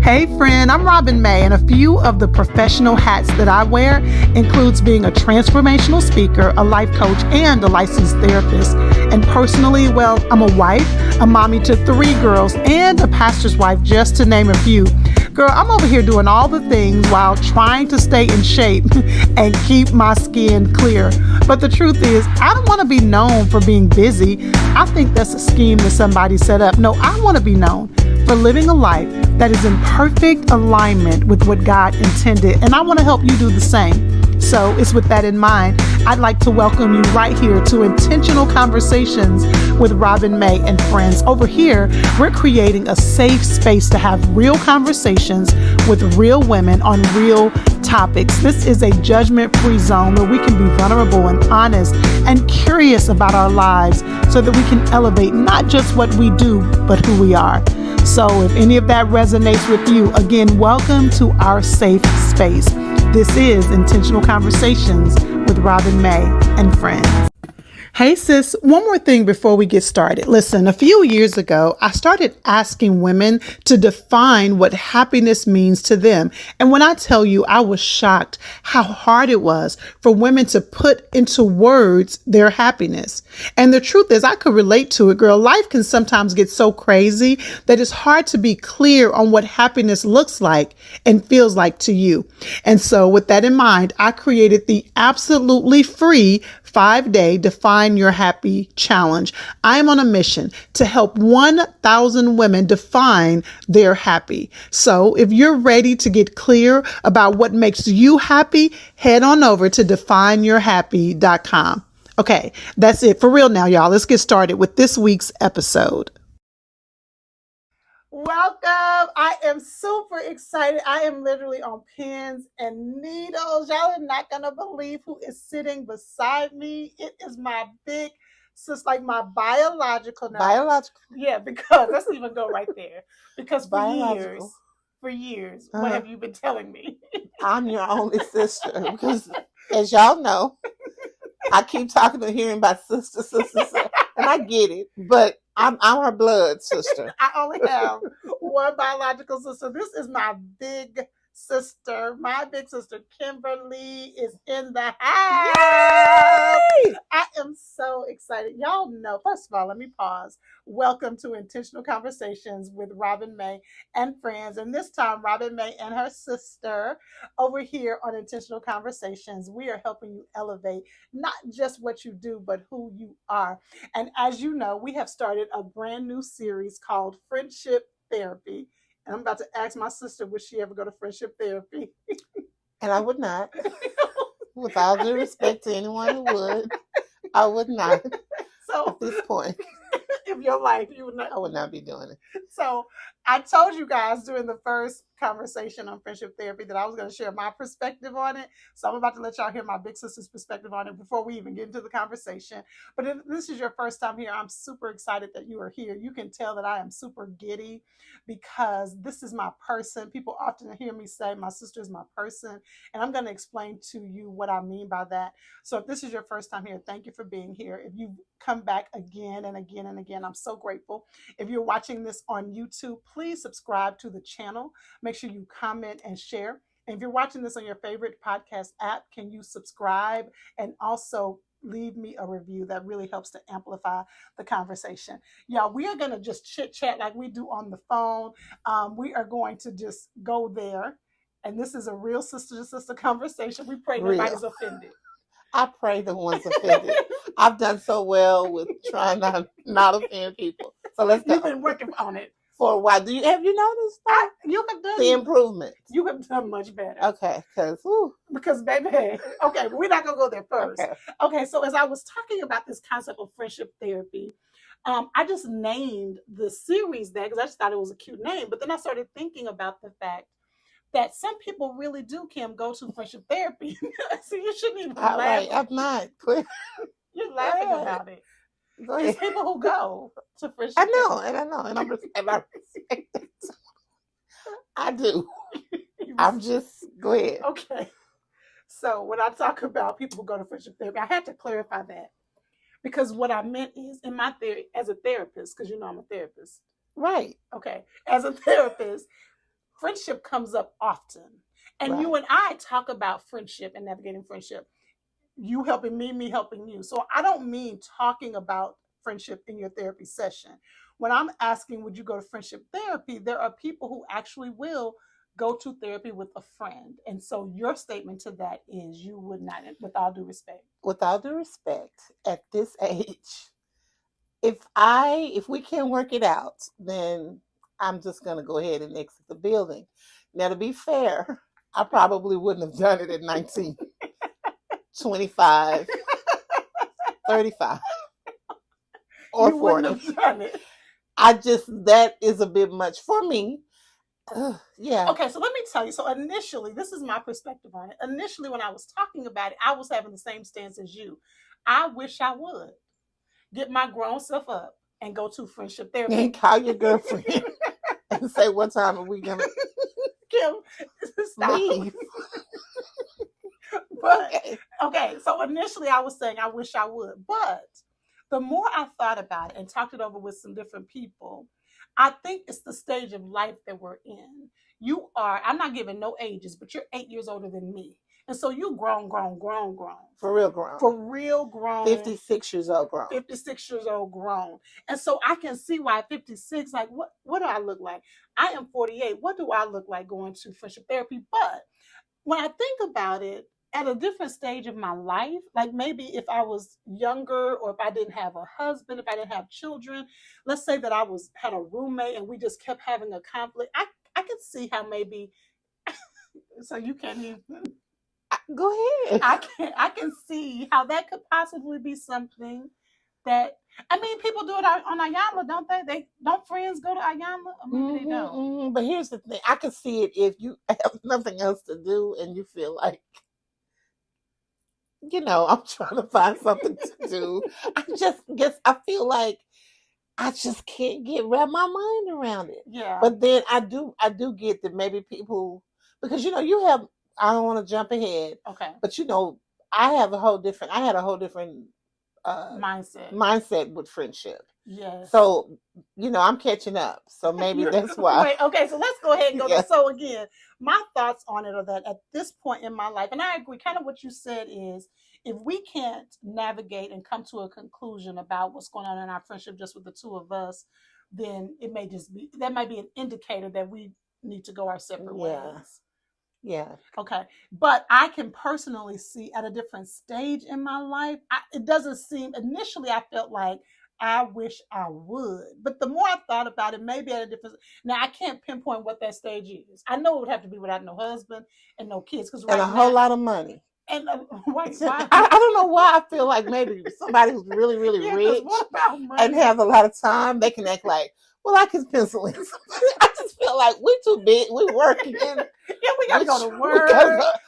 Hey friend, I'm Robin May, and a few of the professional hats that I wear includes being a transformational speaker, a life coach, and a licensed therapist. And personally, well, I'm a wife, a mommy to 3 girls, and a pastor's wife, just to name a few. Girl, I'm over here doing all the things while trying to stay in shape and keep my skin clear. But the truth is, I don't want to be known for being busy. I think that's a scheme that somebody set up. No, I want to be known for living a life that is in perfect alignment with what God intended. And I want to help you do the same. So it's with that in mind, I'd like to welcome you right here to Intentional Conversations with Robin May and friends. Over here, we're creating a safe space to have real conversations with real women on real topics. This is a judgment-free zone where we can be vulnerable and honest and curious about our lives so that we can elevate not just what we do, but who we are. So if any of that resonates with you, again, welcome to our safe space. This is Intentional Conversations with Robin May and friends. Hey sis, one more thing before we get started. Listen, a few years ago, I started asking women to define what happiness means to them. And when I tell you, I was shocked how hard it was for women to put into words their happiness. And the truth is, I could relate to it, girl. Life can sometimes get so crazy that it's hard to be clear on what happiness looks like and feels like to you. And so with that in mind, I created the absolutely free 5-day Define Your Happy Challenge. I am on a mission to help 1,000 women define their happy. So if you're ready to get clear about what makes you happy, head on over to defineyourhappy.com. Okay, that's it for real now, y'all. Let's get started with this week's episode. Welcome. I am super excited. I am literally on pins and needles. Y'all are not going to believe who is sitting beside me. It is my big sis, like my biological. Biological. Yeah, because let's even go right there. Because Biological. for years, what have you been telling me? I'm your only sister because, as y'all know, I keep talking and hearing about sister, and I get it, but I'm her blood sister. I only have one biological sister. This is my big sister. My big sister, Kimberly, is in the house. Yay! I am so excited. Y'all know, first of all, let me pause. Welcome to Intentional Conversations with Robin May and friends. And this time, Robin May and her sister over here on Intentional Conversations, we are helping you elevate not just what you do, but who you are. And as you know, we have started a brand new series called Friendship Therapy. And I'm about to ask my sister, would she ever go to friendship therapy? And I would not. With all due respect to anyone who would, I would not. So at this point of your life, you would not. I would not be doing it. So I told you guys during the first conversation on friendship therapy that I was going to share my perspective on it. So I'm about to let y'all hear my big sister's perspective on it before we even get into the conversation. But if this is your first time here, I'm super excited that you are here. You can tell that I am super giddy because this is my person. People often hear me say my sister is my person, and I'm going to explain to you what I mean by that. So if this is your first time here, thank you for being here. If you come back again and again and again, I'm so grateful. If you're watching this on YouTube, please subscribe to the channel. Make sure you comment and share. And if you're watching this on your favorite podcast app, can you subscribe and also leave me a review? That really helps to amplify the conversation. Y'all, we are going to just chit chat like we do on the phone. We are going to just go there. And this is a real sister to sister conversation. We pray nobody's offended. I pray the one's offended. I've done so well with trying not offend people. So let's go. You've been working on it for a while. Have you noticed that? You have done the improvement. You have done much better. Okay, because baby, okay, we're not gonna go there first. Okay, so as I was talking about this concept of friendship therapy, I just named the series that because I just thought it was a cute name. But then I started thinking about the fact that some people really do, Kim, go to friendship therapy. So you shouldn't even laugh. Right, I'm not. You're laughing about it. There's people who go to friendship therapy. I know, and I respect it. I do. I'm just, go ahead. Okay. So when I talk about people who go to friendship therapy, I had to clarify that. Because what I meant is, in my theory, as a therapist, because you know I'm a therapist. Right. Okay. As a therapist, friendship comes up often. And Right. you and I talk about friendship and navigating friendship. You helping me helping you. So I don't mean talking about friendship in your therapy session. When I'm asking, would you go to friendship therapy? There are people who actually will go to therapy with a friend. And so your statement to that is you would not, with all due respect. With all due respect, at this age, if we can't work it out, then I'm just gonna go ahead and exit the building. Now, to be fair, I probably wouldn't have done it at 19, 25, 35, or You 40. wouldn't have done it. That is a bit much for me. Yeah. Okay, so let me tell you. So initially, this is my perspective on it. Initially, when I was talking about it, I was having the same stance as you. I wish I would get my grown self up and go to friendship therapy. And call your girlfriend and say, what time are we gonna Kim, stop. leave? But okay, so initially I was saying I wish I would, but the more I thought about it and talked it over with some different people, I think it's the stage of life that we're in. You are, I'm not giving no ages, but you're 8 years older than me. And so you grown. For real grown. For real grown. 56 years old grown. 56 years old grown. And so I can see why at 56, like, what do I look like? I am 48. What do I look like going to friendship therapy? But when I think about it, at a different stage of my life, like maybe if I was younger or if I didn't have a husband, if I didn't have children, let's say that I had a roommate and we just kept having a conflict, I could see how maybe, so you can't even. Go ahead. I can see how that could possibly be something that, I mean, people do it on Ayala, don't they? Don't friends go to Ayala? Or maybe they don't. But here's the thing. I can see it if you have nothing else to do and you feel like, I'm trying to find something to do. I feel like I just can't wrap my mind around it. Yeah. But then I do get that maybe people, because I don't want to jump ahead. Okay. But I had a whole different mindset with friendship. Yes. So, I'm catching up. So maybe that's why. Wait, okay, so let's go ahead and go Yeah. So again, my thoughts on it are that at this point in my life, and I agree, kind of what you said is, if we can't navigate and come to a conclusion about what's going on in our friendship just with the two of us, then it may that might be an indicator that we need to go our separate ways. Yeah. Okay. But I can personally see at a different stage in my life, it doesn't seem, initially I felt like I wish I would. But the more I thought about it, maybe at a different, now I can't pinpoint what that stage is. I know it would have to be without no husband and no kids. And a whole lot of money. And why? I don't know why I feel like maybe somebody who's really, really rich and have a lot of time, they can act like, well, I can pencil in somebody. I just feel like we're too big. We're working. Yeah, we got to go to work.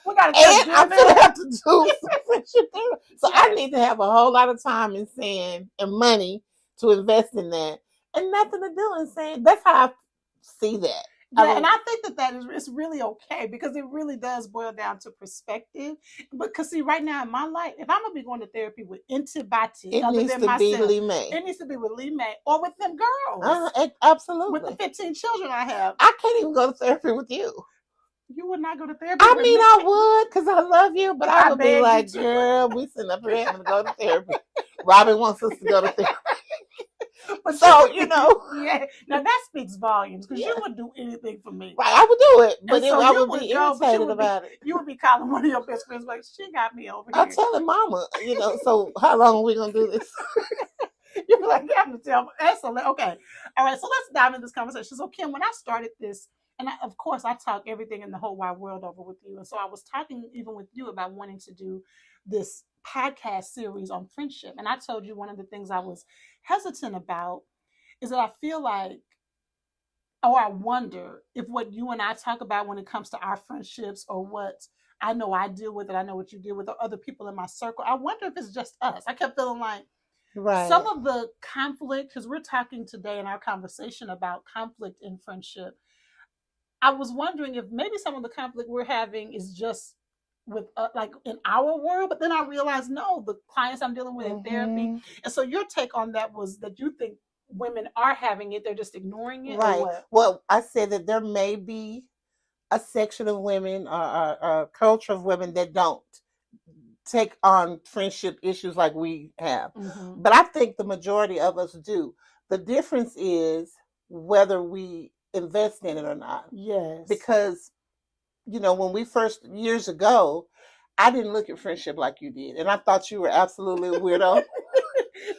We got to and I'm going to have to do some friendship therapy. So I need to have a whole lot of time and money to invest in that. And nothing to do and saying, that's how I see that. Yeah, and I think that it's really okay because it really does boil down to perspective. Because see, right now in my life, if I'm gonna be going to therapy with anybody, it needs to be Lee May. It needs to be with Lee May or with them girls. Absolutely. With the 15 children I have. I can't even go to therapy with you. You would not go to therapy. I mean, I would because I love you, but I would be like, girl, we sitting up here having to go to therapy. Robin wants us to go to therapy. But so, yeah. Now that speaks volumes because you would do anything for me. Right, I would do it, but I would be irritated about it. You would be calling one of your best friends like, she got me over here. I'm telling mama, so how long are we going to do this? You'd be like, you have to tell me. Excellent. Okay. All right, so let's dive into this conversation. So, Kim, when I started this, and of course, I talk everything in the whole wide world over with you. And so I was talking even with you about wanting to do this podcast series on friendship. And I told you one of the things I was hesitant about is that I feel like, or I wonder if what you and I talk about when it comes to our friendships or what I know I deal with, and I know what you deal with, or other people in my circle, I wonder if it's just us. I kept feeling like some of the conflict, because we're talking today in our conversation about conflict in friendship, I was wondering if maybe some of the conflict we're having is just with like in our world, but then I realized no, the clients I'm dealing with in therapy. And so your take on that was that you think women are having it, they're just ignoring it. Right. Well, I said that there may be a section of women or a culture of women that don't take on friendship issues like we have. Mm-hmm. But I think the majority of us do. The difference is whether we invest in it or not. Yes. Because, when we first, years ago, I didn't look at friendship like you did. And I thought you were absolutely a weirdo.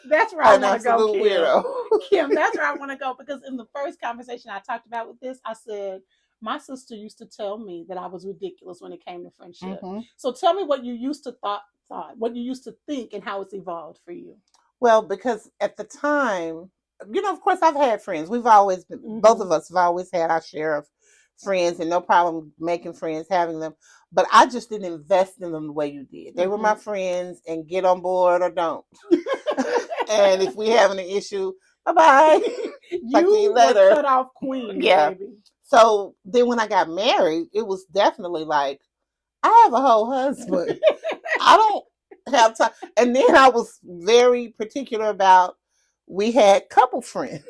That's where I An want to go, absolute Kim. weirdo. Kim, that's where I want to go, because in the first conversation I talked about with this, I said my sister used to tell me that I was ridiculous when it came to friendship. Mm-hmm. So tell me what you used to thought, what you used to think, and how it's evolved for you. Well, because at the time, of course, I've had friends. We've always been, both of us have always had our share of friends, and no problem making friends, having them. But I just didn't invest in them the way you did. They were my friends, and get on board or don't. And if we having an issue, bye-bye. You were cut off queen, yeah. baby. So then when I got married, it was definitely like, I have a whole husband. I don't have time. And then I was very particular about, we had couple friends,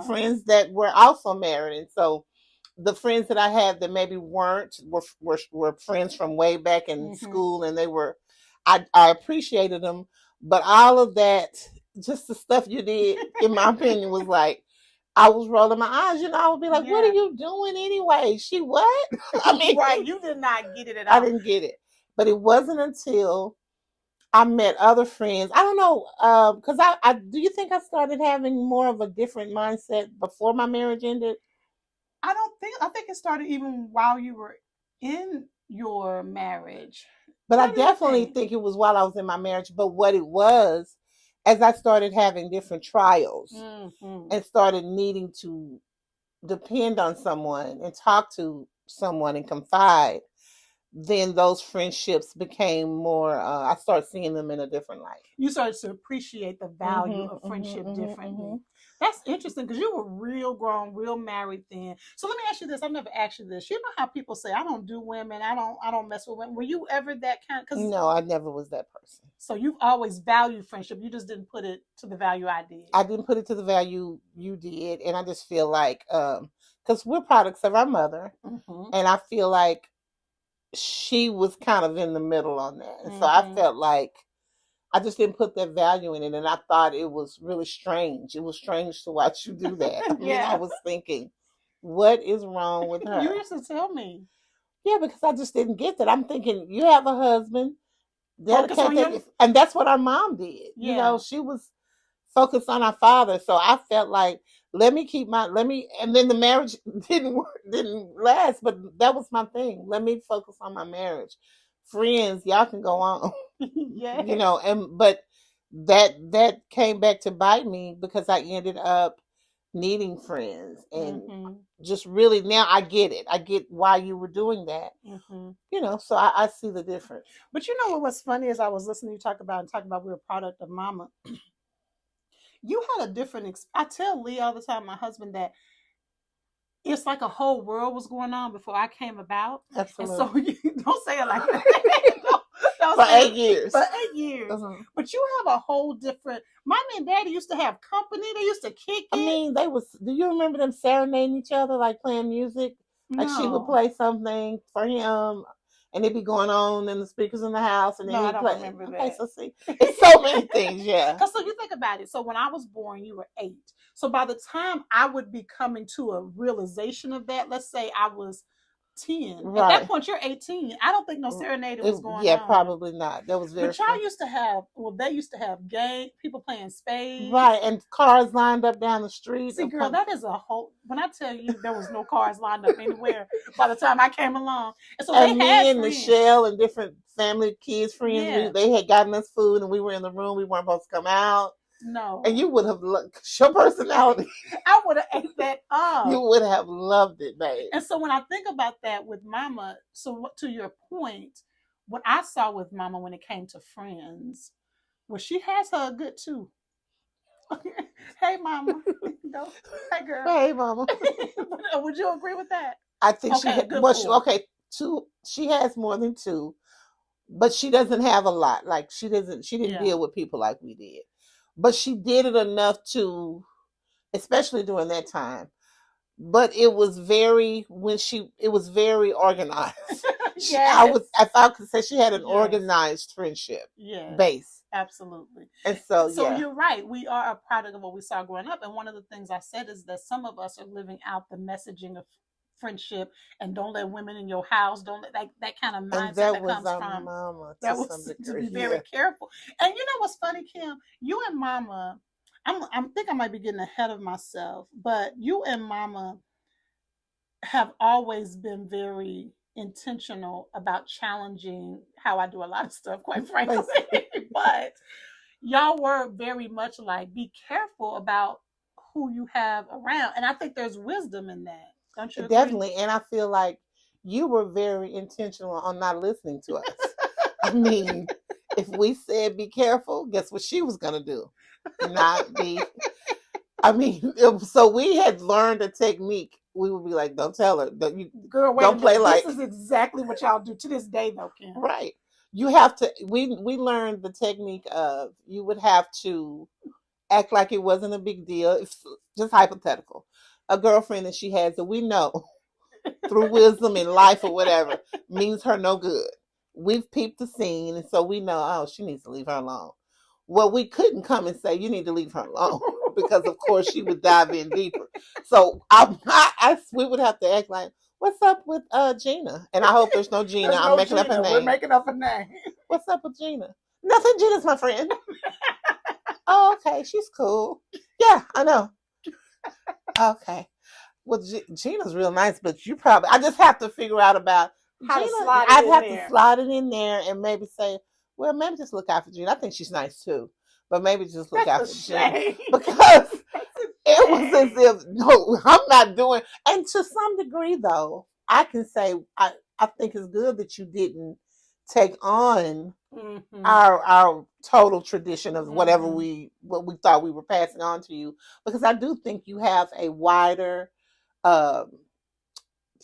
friends that were also married. And so the friends that I had that maybe weren't were friends from way back in school, and they were, I appreciated them. But all of that, just the stuff you did, in my opinion, was like, I was rolling my eyes. I would be like, what are you doing anyway? She what? I mean, right, you did not get it at all. I didn't get it. But it wasn't until I met other friends. I don't know, because I do you think I started having more of a different mindset before my marriage ended? I think it started even while you were in your marriage. But I definitely think it was while I was in my marriage. But what it was, as I started having different trials and started needing to depend on someone and talk to someone and confide, then those friendships became more, I started seeing them in a different light. You started to appreciate the value of friendship differently. That's interesting, because you were real grown, real married then. So let me ask you this. I've never asked you this. You know how people say, I don't do women, I don't mess with women. Were you ever that kind? No, I never was that person. So you've always valued friendship. You just didn't put it to the value I did. I didn't put it to the value you did. And I just feel like, because we're products of our mother. And I feel like she was kind of in the middle on that. And so I felt like I just didn't put that value in it. And I thought it was really strange. It was strange to watch you do that. I mean, I was thinking, what is wrong with her? You used to tell me. Yeah, because I just didn't get that. I'm thinking, you have a husband. And that's what our mom did. Yeah. She was focused on our father. So I felt like, and then the marriage didn't last, but that was my thing. Let me focus on my marriage. Friends, y'all can go on. Yeah. But that came back to bite me, because I ended up needing friends, and just really, now I get it. I get why you were doing that. So I see the difference. But what was funny is I was listening to you talk about we're a product of mama. You had a different I tell Lee all the time, my husband, that it's like a whole world was going on before I came about. Absolutely. And so you don't say it like that. For 8 years. For 8 years. But you have a whole different. Mommy and Daddy used to have company. They used to kick it. I mean, do you remember them serenading each other, like playing music? Like she would play something for him, and it'd be going on in the speakers in the house, and then I don't remember that. Okay, so see, it's so many things, yeah. Because so you think about it. So when I was born, you were 8. So by the time I would be coming to a realization of that, let's say I was 10. Right. At that point, you're 18. I don't think no serenade was going on. Yeah, probably not. That was very. But y'all used to have. Well, they used to have people playing spades. Right, and cars lined up down the street. See, girl, that is a whole. When I tell you there was no cars lined up anywhere by the time I came along, and so and me and Michelle and different family kids friends, they had gotten us food, and we were in the room. We weren't supposed to come out. No. And you would have loved your personality. I would have ate that up. You would have loved it, babe. And so when I think about that with Mama, so to your point, what I saw with Mama when it came to friends, well, she has her good too. Hey, Mama. Hey, girl. Hey, Mama. Would you agree with that? I think she has more than 2, but she doesn't have a lot. Like she didn't deal with people like we did. But she did it enough to, especially during that time, but it was very it was very organized. Yes. If I could say, she had an Yes. organized friendship Yes. base. Absolutely. And so you're right. We are a product of what we saw growing up. And one of the things I said is that some of us are living out the messaging of friendship and don't let women in your house. Don't let that kind of mindset that comes from mama that was to be very careful. And you know what's funny, Kim? You and Mama, I think I might be getting ahead of myself, but you and Mama have always been very intentional about challenging how I do a lot of stuff, quite frankly. But y'all were very much like, be careful about who you have around. And I think there's wisdom in that. Don't you agree? Definitely. And I feel like you were very intentional on not listening to us. I mean, if we said be careful, guess what she was going to do? Not be. I mean, so we had learned a technique. We would be like, don't tell her. Girl, wait don't play like. This is exactly what y'all do to this day, though, Kim. Right. You have to. We learned the technique of, you would have to act like it wasn't a big deal. It's just hypothetical. A girlfriend that she has that we know through wisdom in life or whatever means her no good. We've peeped the scene, and so we know, oh, she needs to leave her alone. Well, we couldn't come and say, you need to leave her alone, because of course she would dive in deeper. So we would have to act like, what's up with Gina? And I hope there's no Gina. I'm making up a name. We're making up a name. What's up with Gina? Nothing. Gina's my friend. Oh, okay. She's cool. Yeah, I know. Okay. Well, Gina's real nice, but I just have to figure out about how Gina. To slide it I'd in have there. To slide it in there and maybe say, well, maybe just look out for Gina. I think she's nice too, but maybe just look out for Gina, because it was as if, no, I'm not doing. And to some degree, though, I can say I think it's good that you didn't take on our total tradition of whatever what we thought we were passing on to you, because I do think you have a wider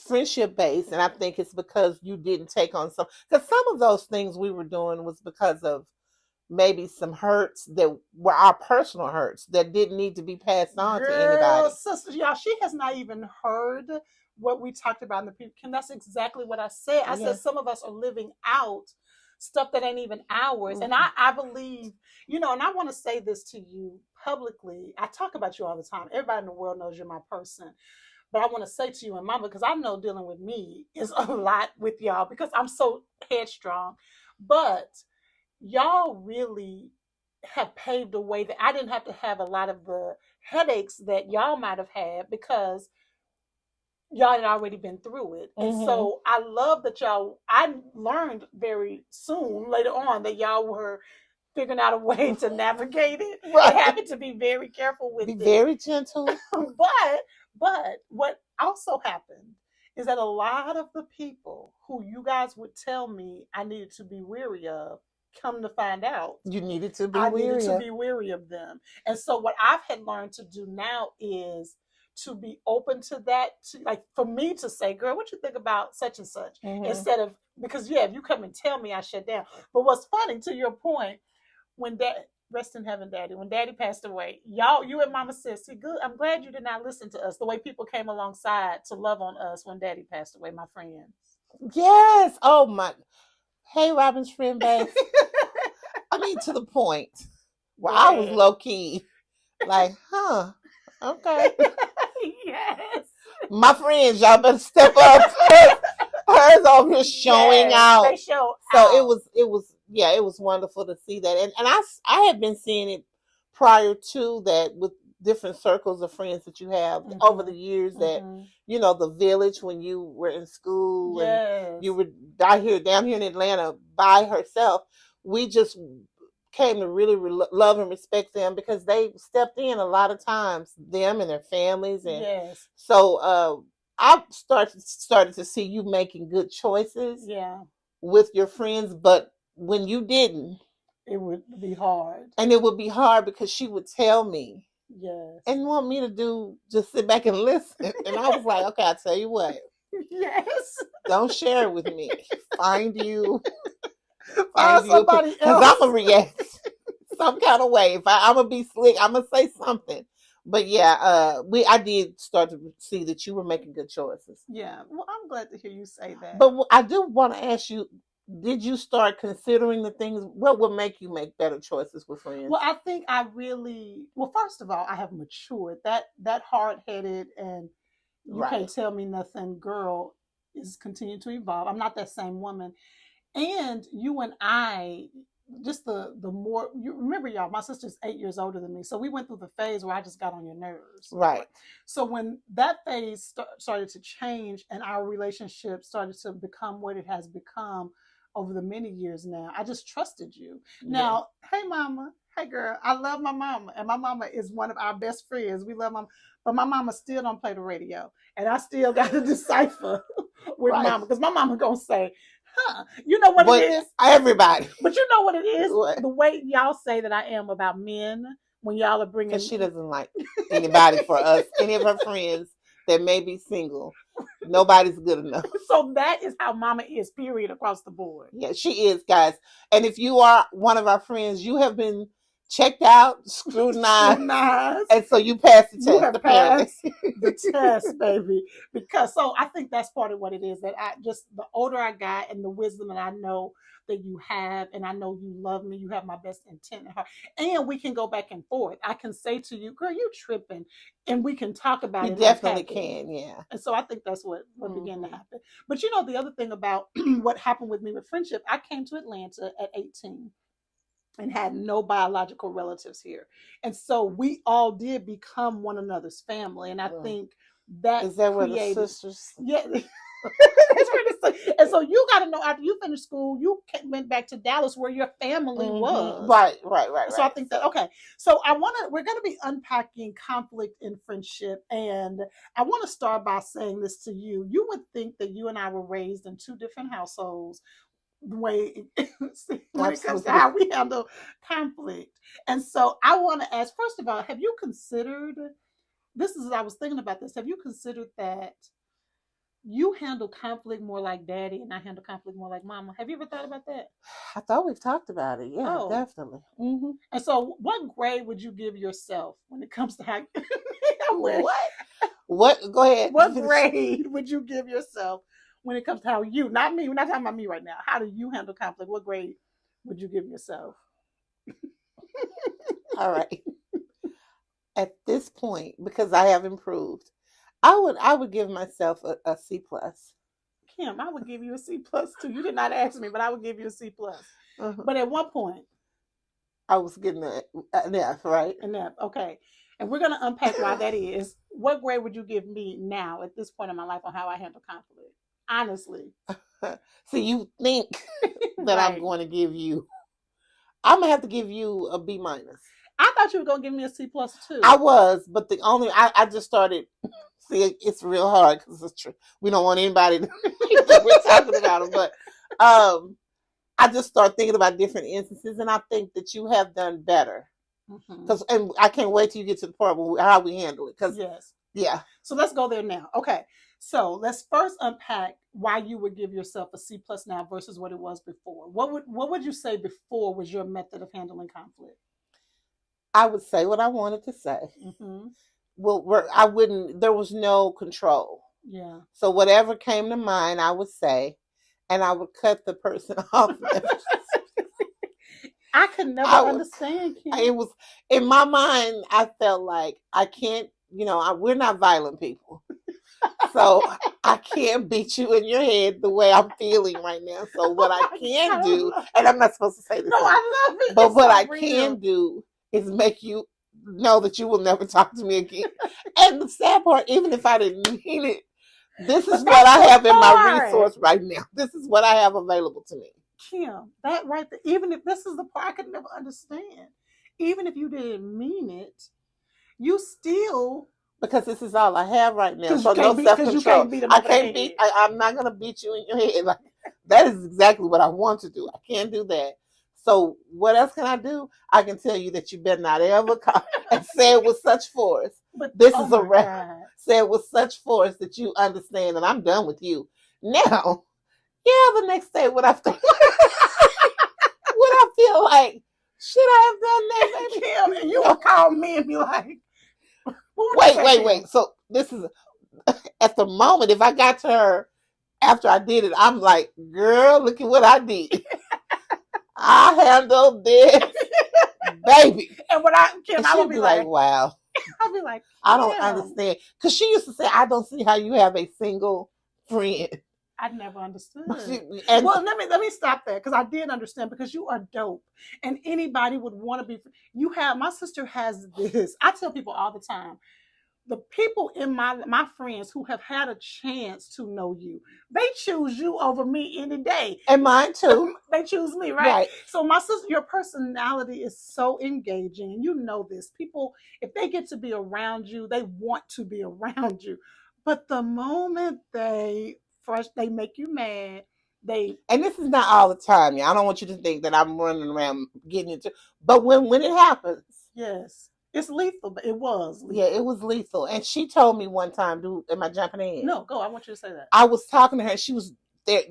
friendship base, and I think it's because you didn't take on because some of those things we were doing was because of maybe some hurts that were our personal hurts that didn't need to be passed on to anybody. Sisters, y'all, she has not even heard what we talked about in the people. And that's exactly what I said. I said some of us are living out stuff that ain't even ours. And I believe, and I want to say this to you publicly. I talk about you all the time. Everybody in the world knows you're my person. But I want to say to you and Mama, because I know dealing with me is a lot with y'all because I'm so headstrong. But y'all really have paved a way that I didn't have to have a lot of the headaches that y'all might have had, because y'all had already been through it. And so I love that I learned very soon later on that y'all were figuring out a way to navigate it. Right. Having to be very careful with it. Be very gentle. But what also happened is that a lot of the people who you guys would tell me I needed to be weary of, come to find out, you needed to be weary of them. And so what I've had learned to do now is to be open to that, like for me to say, girl, what you think about such and such? Instead of, because if you come and tell me, I shut down. But what's funny, to your point, when rest in heaven, Daddy, when Daddy passed away, you and Mama said, see, good, I'm glad you did not listen to us, the way people came alongside to love on us when Daddy passed away, my friends. Yes. Oh my. Hey, Robin's friend base. I mean, to the point where I was low key, like, okay. Yes. My friends, y'all better step up. Hers over here showing out. They show so out. It was wonderful to see that. And I had been seeing it prior to that with different circles of friends that you have over the years, that the village when you were in school and you were down here in Atlanta by herself. We just came to really love and respect them because they stepped in a lot of times, them and their families. And so I started to see you making good choices with your friends, but when you didn't, it would be hard. And it would be hard because she would tell me and want me to just sit back and listen. And I was like, okay, I'll tell you what. Don't share it with me. Find somebody else. Because I'm going to react some kind of way. If I'm going to be slick, I'm going to say something. But yeah, I did start to see that you were making good choices. Yeah. Well, I'm glad to hear you say that. But I do want to ask you, did you start considering the things? What would make you make better choices with friends? Well, I think I really, well, first of all, I have matured. That hard headed and you can't tell me nothing girl is continuing to evolve. I'm not that same woman. And you and I, just the more you remember, y'all, my sister's 8 years older than me, so we went through the phase where I just got on your nerves. Right. So when that phase started to change and our relationship started to become what it has become over the many years now, I just trusted you. Now, hey mama, hey girl, I love my mama, and my mama is one of our best friends. We love mama, but my mama still don't play the radio, and I still got to decipher with mama, because my mama gonna say, you know what it is? Everybody. But you know what it is? What? The way y'all say that I am about men when y'all are bringing. Because she doesn't like anybody for us, any of her friends that may be single. Nobody's good enough. So that is how mama is, period, across the board. Yeah, she is, guys. And if you are one of our friends, you have been checked out, scrutinized. And so you passed the test. You have passed the test, baby. Because so I think that's part of what it is, that I just, the older I got and the wisdom that I know that you have, and I know you love me, you have my best intent in heart, and we can go back and forth. I can say to you, girl, you tripping, and we can talk about it. You definitely can, yeah. And so I think that's what began to happen. But you know, the other thing about what happened with me with friendship, I came to Atlanta at 18 and had no biological relatives here. And so we all did become one another's family. And I think that is that created, where the sisters? Yeah. And so you got to know, after you finished school, you went back to Dallas where your family was. Right. So I think that, okay. So we're going to be unpacking conflict in friendship. And I want to start by saying this to you. You would think that you and I were raised in two different households, the way when it comes to how we handle conflict. And so I want to ask, first of all, have you considered, I was thinking about this, have you considered that you handle conflict more like daddy and I handle conflict more like mama? Have you ever thought about that? I thought we've talked about it. Yeah, definitely. Mm-hmm. And so what grade would you give yourself when it comes to how what? Go ahead. What grade would you give yourself when it comes to how you, not me, we're not talking about me right now, how do you handle conflict? What grade would you give yourself? All right. At this point, because I have improved, I would give myself a C plus. Kim, I would give you a C plus too. You did not ask me, but I would give you a C plus. But at one point, I was getting an F, right? An F, okay. And we're going to unpack why that is. What grade would you give me now at this point in my life on how I handle conflict? Honestly. So you think that I'm going to give you, I'm going to have to give you a B minus. I thought you were going to give me a C plus too. I was, but I just started, see, it's real hard because it's true. We don't want anybody to think we're talking about them, but I just start thinking about different instances, and I think that you have done better. And I can't wait till you get to the part where how we handle it. Yeah. So let's go there now. Okay. So let's first unpack why you would give yourself a C plus now versus what it was before. What would you say before was your method of handling conflict? I would say what I wanted to say. Well, I wouldn't. There was no control. Yeah. So whatever came to mind, I would say, and I would cut the person off. I could never understand. It was in my mind. I felt like I can't. We're not violent people. So I can't beat you in your head the way I'm feeling right now. So what I can do, and I'm not supposed to say this. No, I love it. But what I can do is make you know that you will never talk to me again. And the sad part, even if I didn't mean it, this is what I have in my resource right now. This is what I have available to me. Kim, that right there, even if this is the part I could never understand, even if you didn't mean it, you still... Because this is all I have right now. So no self-control. I can't beat. I'm not going to beat you in your head. Like, that is exactly what I want to do. I can't do that. So what else can I do? I can tell you that you better not ever call and say it with such force. But this is a wrap. Say it with such force that you understand that I'm done with you. Now, the next day would I feel like, should I have done that, baby? Kim, and you would call me and be like, What would you say, Kim? Wait. So this is at the moment. If I got to her after I did it, I'm like, girl, look at what I did. I handled this, baby. And Kim, And I she'd would be be like, like, wow. I'll be like, I don't Kim. understand. Because she used to say, I don't see how you have a single friend. I never understood. And well, let me stop there because I did understand because you are dope, and anybody would want to be. You have my sister has this. I tell people all the time. The people in my friends who have had a chance to know you, they choose you over me any day. And mine too. They choose me, right? So my sister, your personality is so engaging, and you know this. People, if they get to be around you, they want to be around you. But the moment they make you mad, and this is not all the time, yeah. I don't want you to think that I'm running around getting into, but when it happens, yes. It's lethal, but it was lethal. Yeah, it was lethal. And she told me one time, dude, am I jumping in? No, go. I want you to say that. I was talking to her, and she was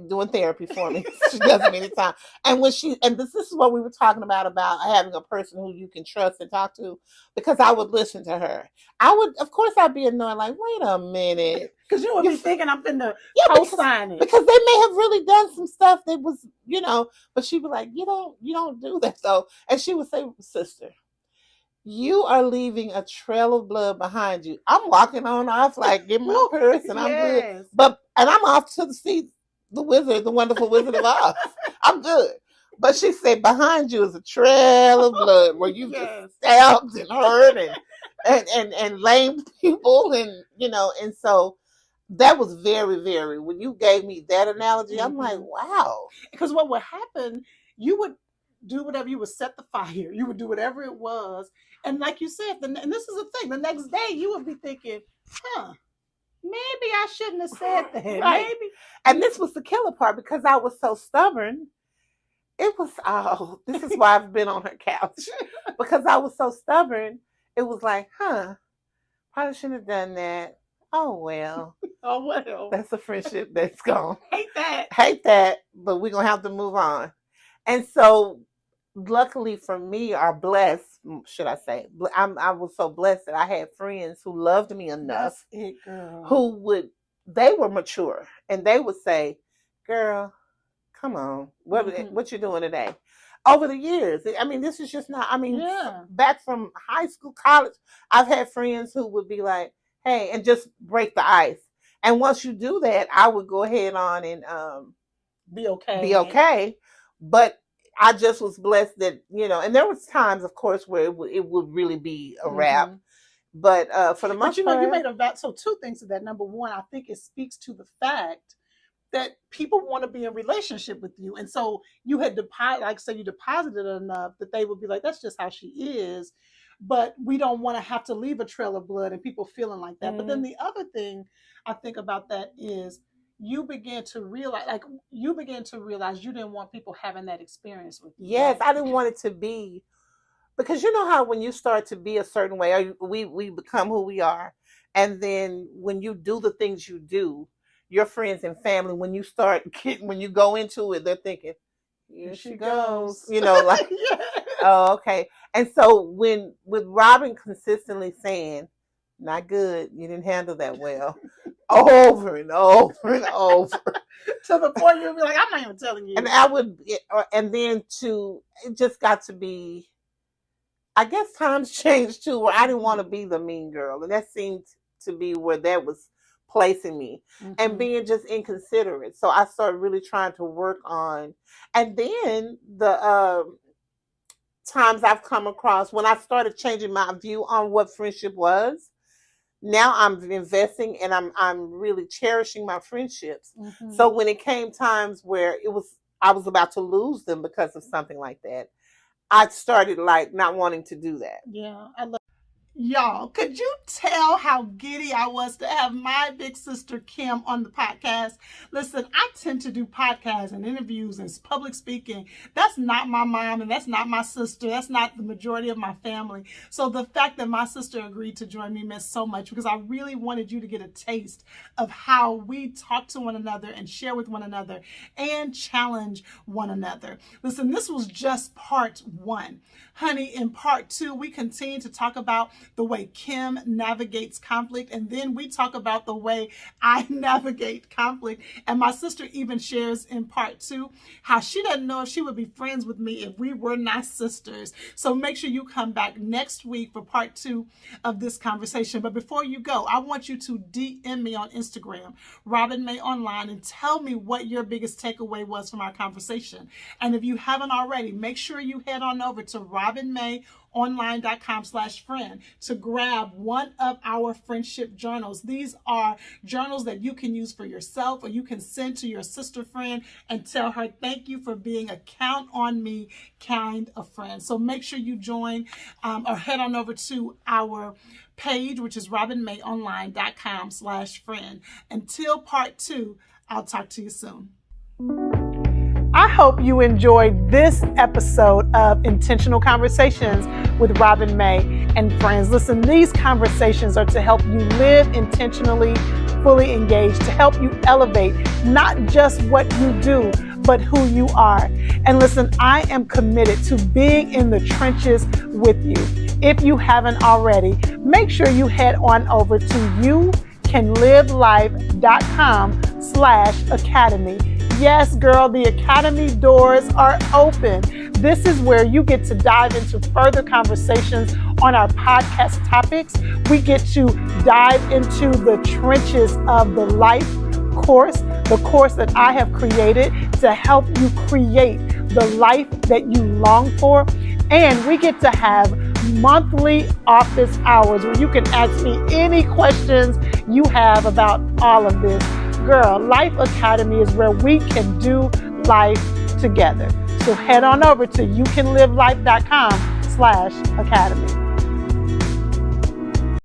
doing therapy for me. She does it anytime. And this is what we were talking about having a person who you can trust and talk to, because I would listen to her. Of course, I'd be annoyed, like, wait a minute. Because you would be thinking I'm finna co-sign it. Because they may have really done some stuff that was, but she'd be like, you don't do that, though. And she would say, sister, you are leaving a trail of blood behind you. I'm walking on off, like, get my purse, and I'm good. And I'm off to see the wonderful Wizard of Oz. I'm good. But she said, behind you is a trail of blood where you just stabbed and hurt and lamed people, and so that was very, very, when you gave me that analogy, I'm like, wow. Because what would happen, you would do whatever, you would set the fire, you would do whatever it was. And like you said, and this is the thing, the next day you would be thinking, maybe I shouldn't have said that. Right. Maybe. And this was the killer part, because I was so stubborn. It was, this is why I've been on her couch. Because I was so stubborn, it was like, probably shouldn't have done that. Oh, well. Oh, well. That's a friendship that's gone. Hate that, but we're going to have to move on. And so, luckily for me, or blessed, should I say, I was so blessed that I had friends who loved me enough. That's it, girl. They were mature, and they would say, girl, come on, what you doing today? Over the years, I mean, this is just not, back from high school, college, I've had friends who would be like, hey, and just break the ice. And once you do that, I would go ahead on and be okay. But I just was blessed that, and there was times, of course, where it would really be a wrap. But for the most part, you made so two things to that. Number one, I think it speaks to the fact that people want to be in relationship with you. And so you had you deposited enough that they would be like, that's just how she is. But we don't want to have to leave a trail of blood and people feeling like that. But then the other thing I think about that is you began to realize you didn't want people having that experience with you. Yes, right? I didn't want it to be, because you know how when you start to be a certain way, we become who we are. And then when you do the things you do, your friends and family, when you go into it, they're thinking, here she goes. Like, yeah. Oh, okay. And so with Robin consistently saying, not good, you didn't handle that well, over and over and over, to the point you'll be like, I'm not even telling you. And then it just got to be, I guess times changed too, where I didn't want to be the mean girl, and that seemed to be where that was placing me, and being just inconsiderate. So I started really trying to work on, and then the times I've come across when I started changing my view on what friendship was. Now I'm investing, and I'm really cherishing my friendships. So when it came times where I was about to lose them because of something like that, I started like not wanting to do that. Yeah, I love. Y'all, could you tell how giddy I was to have my big sister Kim on the podcast? Listen, I tend to do podcasts and interviews and public speaking. That's not my mom, and that's not my sister. That's not the majority of my family. So the fact that my sister agreed to join me meant so much, because I really wanted you to get a taste of how we talk to one another and share with one another and challenge one another. Listen, this was just part one. Honey, in part two, we continue to talk about the way Kim navigates conflict. And then we talk about the way I navigate conflict. And my sister even shares in part 2 how she doesn't know if she would be friends with me if we were not sisters. So make sure you come back next week for part 2 of this conversation. But before you go, I want you to DM me on Instagram, Robin May Online, and tell me what your biggest takeaway was from our conversation. And if you haven't already, make sure you head on over to robinmayonline.com/friend to grab one of our friendship journals. These are journals that you can use for yourself, or you can send to your sister friend and tell her, thank you for being a count on me kind of friend. So make sure you join or head on over to our page, which is robinmayonline.com/friend. Until part 2, I'll talk to you soon. I hope you enjoyed this episode of Intentional Conversations with Robin May and Friends. Listen, these conversations are to help you live intentionally, fully engaged, to help you elevate not just what you do, but who you are. And listen, I am committed to being in the trenches with you. If you haven't already, make sure you head on over to youcanlivelife.com/academy. Yes, girl, the Academy doors are open. This is where you get to dive into further conversations on our podcast topics. We get to dive into the trenches of the life course, the course that I have created to help you create the life that you long for. And we get to have monthly office hours where you can ask me any questions you have about all of this. Girl, Life Academy is where we can do life together. So head on over to youcanlivelife.com/academy.